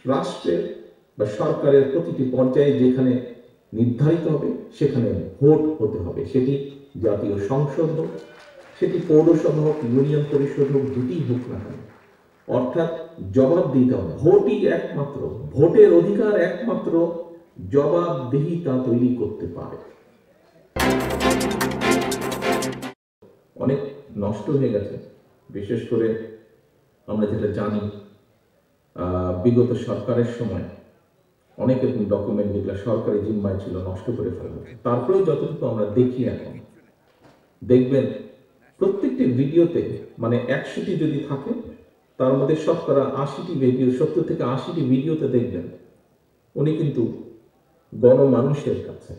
রাষ্ট্রের বা সরকারের প্রতিটি পর্যায়ে যেখানে নির্ধারিত হবে সেখানে ভোট হতে হবে, সেটি জাতীয় সংসদ হোক, সেটি পৌরসভা হোক, ইউনিয়ন পরিষদ হোক, দুটি হোক না কেন, অর্থাৎ জবাব দিতে হবে। ভোটই একমাত্র, ভোটের অধিকার একমাত্র জবাবদিহিতা তৈরি করতে পারে। অনেক নষ্ট হয়ে গেছে, বিশেষ করে আমরা যেটা জানি বিগত সরকারের সময় অনেক এরকম ডকুমেন্ট যেগুলো সরকারি জিম্মায় ছিল নষ্ট করে ফেলা। তারপরেও যতটুকু আমরা দেখি এখন, দেখবেন প্রত্যেকটি ভিডিওতে মানে 100টি যদি থাকে তার মধ্যে শতকরা 80টি ভিডিও, 70 থেকে 80টি ভিডিওতে দেখবেন উনি কিন্তু গণমানুষের কাছে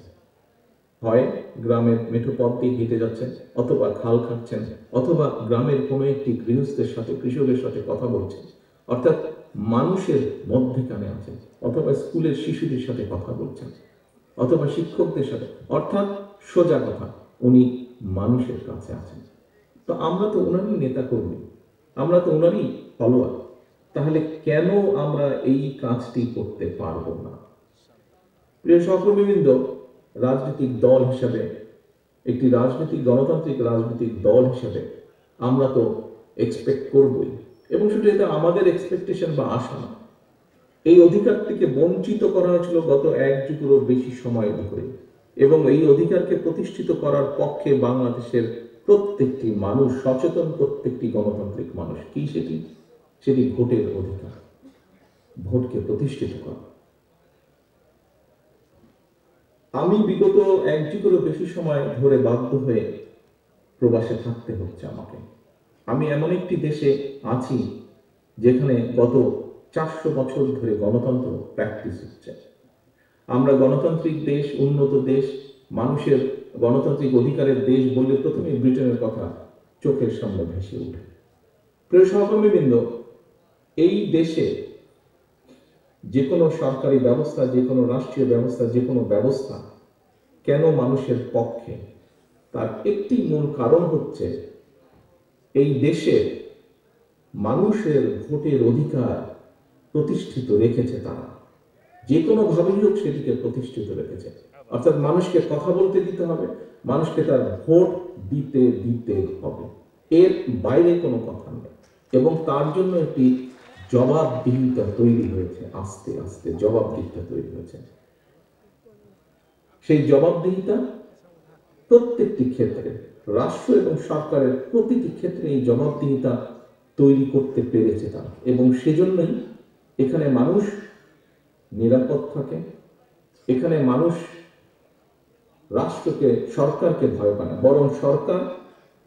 হয় গ্রামের মেঠো পথ দিয়ে হেঁটে যাচ্ছেন, অথবা খাল খাচ্ছেন, অথবা গ্রামের কোনো একটি গৃহস্থের সাথে, কৃষকের সাথে কথা বলছেন, অর্থাৎ মানুষের মধ্যেখানে আছেন, অথবা স্কুলের শিশুদের সাথে কথা বলছেন, অথবা শিক্ষকদের সাথে, অর্থাৎ সোজা কথা উনি মানুষের কাছে আছেন। তো আমরা তো ওনারই নেতা কর্মী, আমরা তো ওনারই ফলোয়ার, তাহলে কেন আমরা এই কাজটি করতে পারবো না? প্রিয় সহকর্মীবৃন্দ, রাজনৈতিক দল হিসাবে, একটি রাজনৈতিক গণতান্ত্রিক রাজনৈতিক দল হিসাবে আমরা তো এক্সপেক্ট করবই, এবং শুধু এটা আমাদের এক্সপেকটেশন বা আশা না, এই অধিকার থেকে বঞ্চিত করা হয়েছিল গত 1 যুগেরও বেশি সময় ধরে, এবং এই অধিকারকে প্রতিষ্ঠিত করার পক্ষে বাংলাদেশের প্রত্যেকটি মানুষ সচেতন, প্রত্যেকটি গণতান্ত্রিক মানুষ। কি সেটি? সেটি ভোটের অধিকার, ভোটকে প্রতিষ্ঠিত করা। আমি বিগত 1 যুগেরও বেশি সময় ধরে বাধ্য হয়ে প্রবাসে থাকতে হচ্ছে আমাকে। আমি এমন একটি দেশে আছি যেখানে গত 400 বছর ধরে গণতন্ত্র প্র্যাকটিস হচ্ছে। আমরা গণতান্ত্রিক দেশ, উন্নত দেশ, মানুষের গণতান্ত্রিক অধিকারের দেশ বললে প্রথমে ব্রিটেনের কথা চোখের সামনে ভেসে ওঠে। প্রিয় সহকর্মীবৃন্দ, এই দেশে যে কোনো সরকারি ব্যবস্থা, যে কোনো রাষ্ট্রীয় ব্যবস্থা, যে কোনো ব্যবস্থা কেন মানুষের পক্ষে, তার একটি মূল কারণ হচ্ছে এই দেশে মানুষের ভোটের অধিকার প্রতিষ্ঠিত রেখেছে তারা, যে কোনো ভাবেই হোক সেটিকে প্রতিষ্ঠিত রেখেছে। অর্থাৎ মানুষকে কথা বলতে দিতে হবে, মানুষকে তার ভোট দিতে দিতে হবে, এর বাইরে কোনো কথা নেই। এবং তার জন্য একটি জবাবদিহিতা তৈরি হয়েছে, আস্তে আস্তে জবাবদিহিতা তৈরি হয়েছে। সেই জবাবদিহিতা প্রত্যেকটি ক্ষেত্রে, রাষ্ট্র এবং সরকারের প্রতিটি ক্ষেত্রে এই জবাবদিহিতা তৈরি করতে পেরেছে তারা, এবং সেজন্যই এখানে মানুষ নিরাপদ থাকে, এখানে মানুষ রাষ্ট্রকে, সরকারকে ভয় পায় না, বরং সরকার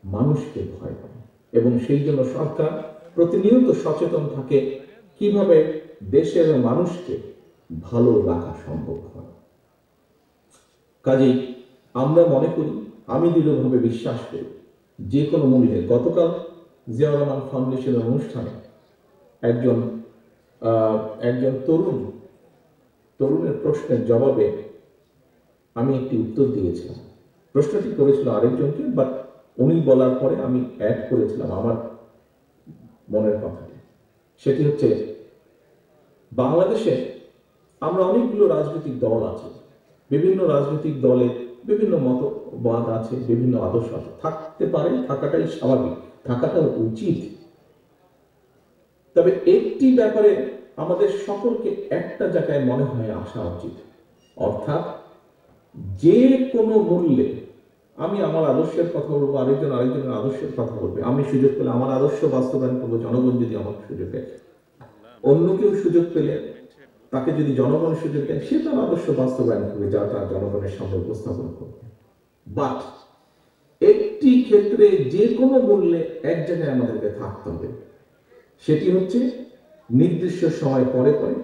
মানুষকে ভয় পায়, এবং সেই জন্য সরকার প্রতিনিয়ত সচেতন থাকে কিভাবে দেশের মানুষকে ভালো রাখা সম্ভব হয়। কাজেই আমরা মনে করি, আমি দৃঢ়ভাবে বিশ্বাস করি, যে কোনো মূল্যে, গতকাল জিয়াউর রহমান ফাউন্ডেশনের অনুষ্ঠানে একজন তরুণের প্রশ্নের জবাবে আমি একটি উত্তর দিয়েছিলাম। প্রশ্নটি করেছিল আরেকজনকে, বাট উনি বলার পরে আমি অ্যাড করেছিলাম আমার মনের কথাটি। সেটি হচ্ছে, বাংলাদেশে আমরা অনেকগুলো রাজনৈতিক দল আছে, বিভিন্ন রাজনৈতিক দলে বিভিন্ন মতবাদ আছে, বিভিন্ন আদর্শ আছে, থাকতে পারে, থাকাটাই স্বাভাবিক, থাকাটা উচিত। তবে একটি ব্যাপারে আমাদের সকলকে একটা জায়গায় মনে হয় আসা উচিত, অর্থাৎ যে কোনো মূল্যে, আমি আমার আদর্শের কথা বলবো, আরেকজনের আদর্শের কথা বলবে, আমি সুযোগ পেলে আমার আদর্শ বাস্তবায়ন করবো, জনগণ যদি আমাকে সুযোগ দেয়, অন্য কেউ সুযোগ পেলে তাকে যদি জনগণ সুযোগ দেয়, সে তার আদর্শ বাস্তবায়ন করবে, যা তার জনগণের সামনে উপস্থাপন করবে। বাট একটি ক্ষেত্রে যে কোনো মূল্যে এক জায়গায় আমাদেরকে থাকতে হবে, সেটি হচ্ছে নির্দিষ্ট সময় পরে পরে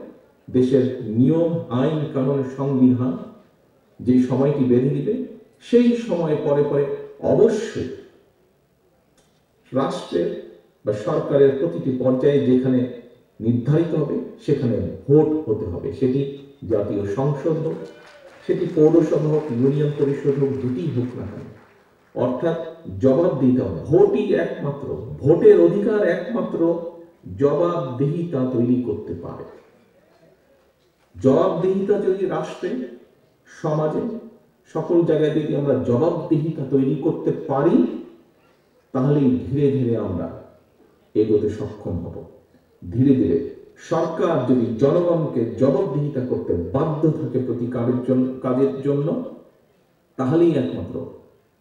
দেশের নিয়ম, আইন, কানুন, সংবিধান যে সময়টি বেঁধে দিবে, সেই সময় পরে পরে অবশ্যই রাষ্ট্রের বা সরকারের প্রতিটি পর্যায়ে যেখানে নির্ধারিত হবে সেখানে ভোট হতে হবে, সেটি জাতীয় সংসদ হোক, সেটি পৌরসভা হোক, ইউনিয়ন পরিষদ হোক, দুটি হোক না কেন, অর্থাৎ জবাব দিতে হবে। ভোটই একমাত্র, ভোটের অধিকার একমাত্র জবাবদিহিতা তৈরি করতে পারে। জবাবদিহিতা যদি রাষ্ট্রে, সমাজে, সকল জায়গায় যদি আমরা জবাবদিহিতা তৈরি করতে পারি, তাহলেই ধীরে ধীরে আমরা এগোতে সক্ষম হব। ধীরে ধীরে সরকার যদি জনগণকে জবাবদিহিতা করতে বাধ্য থাকে প্রতি কাজের জন্য, তাহলেই একমাত্র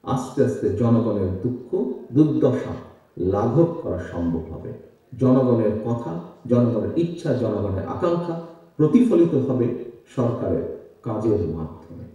আস্তে আস্তে জনগণের দুঃখ দুর্দশা লাঘব করা সম্ভব হবে। জনগণের কথা, জনগণের ইচ্ছা, জনগণের আকাঙ্ক্ষা প্রতিফলিত হবে সরকারের কাজের মাধ্যমে।